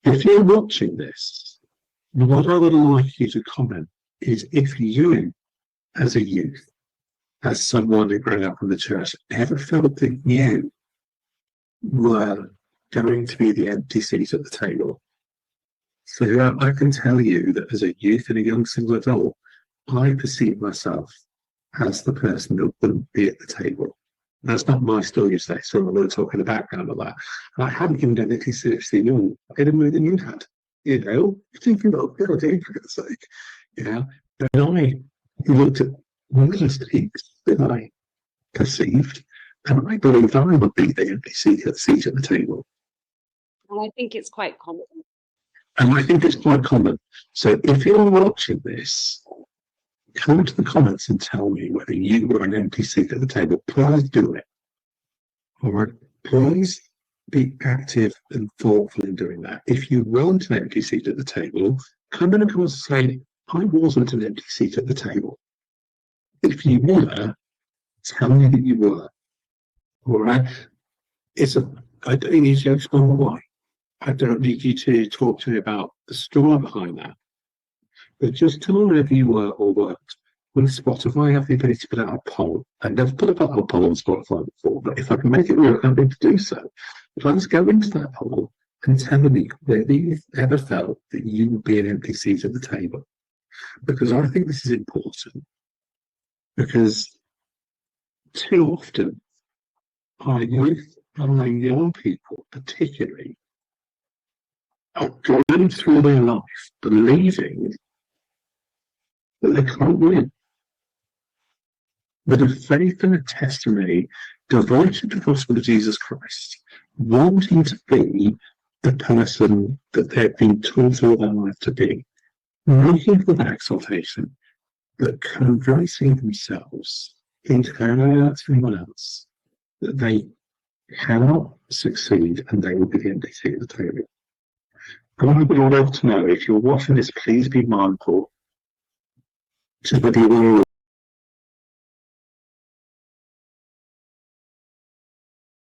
If you're watching this, what I would like you to comment is if you, as a youth, as someone who grew up in the church, ever felt that you were going to be the empty seat at the table. So I can tell you that as a youth and a young single adult, I perceive myself as the person that wouldn't be at the table. That's not my story, so I'm going to talk in the background of that. I hadn't given anything seriously known any more than you had. You know, thinking about God, for God's sake. You know, but I looked at most things that I perceived, and I believed I would be the empty seat at the table. And I think it's quite common. And I think it's quite common. So if you're watching this, come to the comments and tell me whether you were an empty seat at the table. Please do it. All right. Please be active and thoughtful in doing that. If you weren't an empty seat at the table, come in and say, I wasn't an empty seat at the table. If you were, tell me that you were. All right. I don't need you to explain why. I don't need you to talk to me about the story behind that. But just tell me whether you were or weren't. With Spotify, I have the ability to put out a poll. I've never put out a poll on Spotify before, but if I can make it work, I'm going to do so. Let's go into that poll and tell me whether you've ever felt that you would be an empty seat at the table. Because I think this is important. Because too often, our youth and our young people, particularly, are going through their life believing that they can't win. But a faith and a testimony devoted to the gospel of Jesus Christ, wanting to be the person that they've been taught all their life to be, looking for that exaltation, but convincing themselves into carrying out to anyone else that they cannot succeed and they will be the empty seat at the table. I want you all to know, if you're watching this, please be mindful to whether you